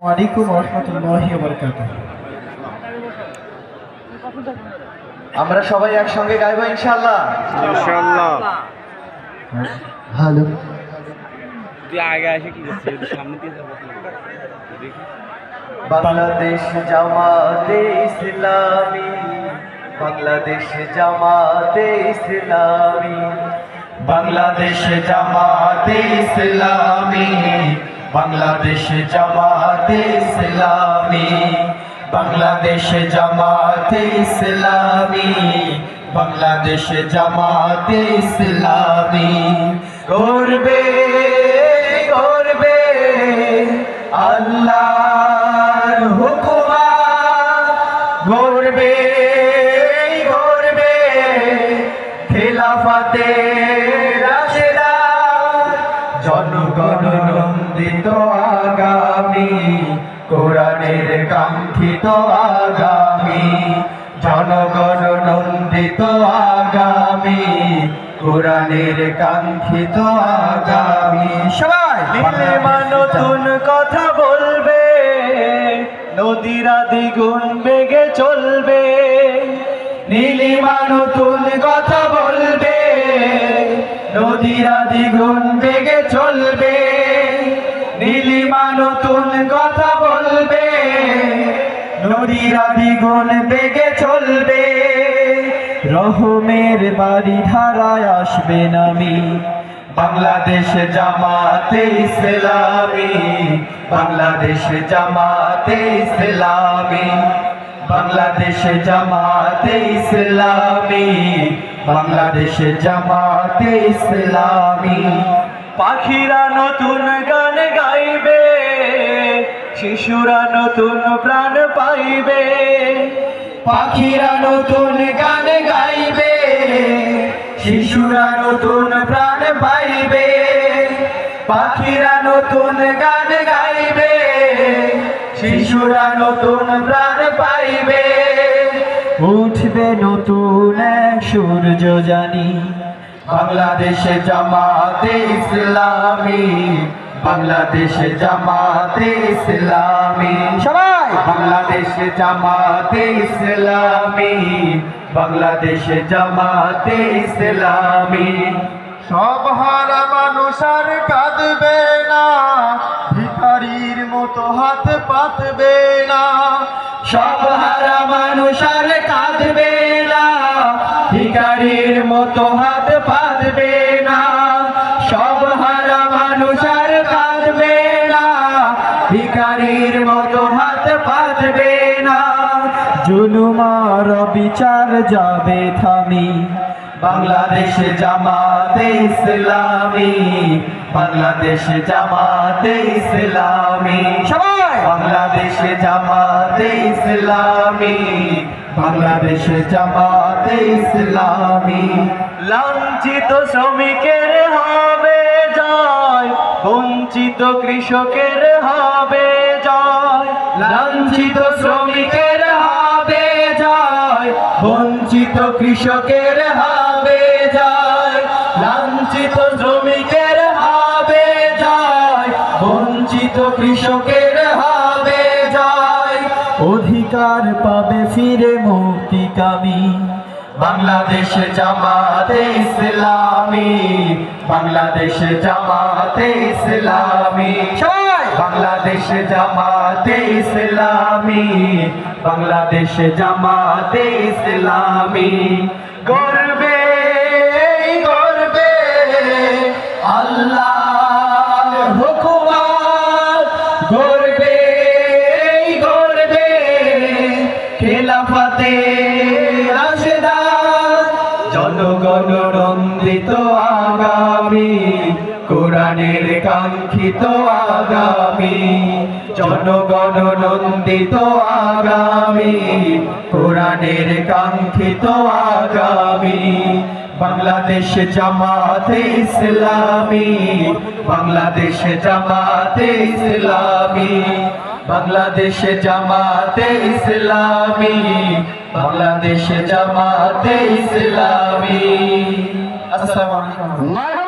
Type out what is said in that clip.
ওয়ালাইকুম রাহমাতুল্লাহি ওয়া বারাকাতুহু। আমরা সবাই একসঙ্গে গাইবো ইনশাআল্লাহ। ইনশাআল্লাহ। হ্যালো, তুই আগে এসে কি করছিস? সামনে দিয়ে যাবো দেখি। বাংলাদেশ জামাতে ইসলামী, বাংলাদেশ জামাতে ইসলামী, বাংলাদেশ জামাতে ইসলামী, বাংলাদেশ জামাতে ইসলামী, বাংলাদেশ জামাতে ইসলামী, বাংলাদেশ জামাতে ইসলামী করবে করবে আল্লাহর হুকুমাত, গড়বে গড়বে খেলাফতে রাশেদা, জনগণ নন্দিত আগামী, কোরআনের কাঙ্ক্ষিত আগামী, জনগণ নন্দিত আগামী, কোরআনের কাঙ্ক্ষিত আগামী। সবাই নীলিমা নতুন কথা বলবে, নদীরা দ্বিগুণ বেগে চলবে, নীলিমা নতুন কথা বলবে, নদীরা দ্বিগুণ বেগে চলবে, নীলিমা নতুন কথা বলবে, নদীরা দ্বিগুণ বেগে চলবে, রহমের বাড়ি ধারায় আসবে নামি, বাংলাদেশ জামাতে ইসলামী, বাংলাদেশ জামাতে ইসলামী, বাংলাদেশ জামাতে ইসলামী, বাংলাদেশ জামাতে ইসলামী। পাখিরা নতুন গান গাইবে, শিশুরা নতুন প্রাণ পাইবে, পাখিরা নতুন গান গাইবে, শিশুরা নতুন প্রাণ পাইবে, পাখিরা নতুন গান গাইবে, শিশুরা নতুন প্রাণ পাইবে, উঠবে নতুন এক সূর্য জানি, বাংলাদেশ জামাতে ইসলামী, বাংলাদেশ জামাতে ইসলামী। সবাই বাংলাদেশ জামাতে ইসলামী, বাংলাদেশ জামাতে ইসলামী। সব হারা মানুষ আর কাঁদবে না, ভিখারির মতো হাত পাতবে না, সব হারা মানুষ আর কাঁদবে না, ভিখারির মতো হাত পাতবে না, সব হারা মানুষ আর কাঁদবে না, ভিখারির মতো হাত পাতবে না, জুলুম আর বিচার যাবে থামি, বাংলাদেশ জামাতে ইসলামী, বাংলাদেশ জামাতে ইসলামী। সবাই বাংলাদেশ জামাতে ইসলামী, বাংলাদেশ জামাতে ইসলামী। লাঞ্ছিত শ্রমিকের হবে জয়, বঞ্চিত কৃষকের হবে জয়, লাঞ্ছিত শ্রমিকের হবে জয়, বঞ্চিত কৃষকের হবে জয়, লাঞ্ছিত শ্রমিকের হবে জয়, বঞ্চিত কৃষকের হবে জয়, অধিকার পাবে ফিরে মুক্তিকামী, বাংলাদেশ জামাতে ইসলামী, বাংলাদেশ জামাতে ইসলামী। সবাই বাংলাদেশ জামাতে ইসলামী, বাংলাদেশ জামাতে ইসলামী। গর্বে গর্বে আল্লাহর হুকুমাত, গর্বে গর্বে খেলাফতে রাশেদা, জনগণ নন্দিত আগামী, কোরআনের কাঙ্ক্ষিত আগামী, জনগণ নন্দিত আগামী, কোরআনের কাঙ্ক্ষিত আগামী। বাংলাদেশ জামাতে ইসলামী, বাংলাদেশ জামাতে ইসলামী, বাংলাদেশ জামাতে ইসলামী, বাংলাদেশ জামাতে ইসলামী। আসসালামু আলাইকুম।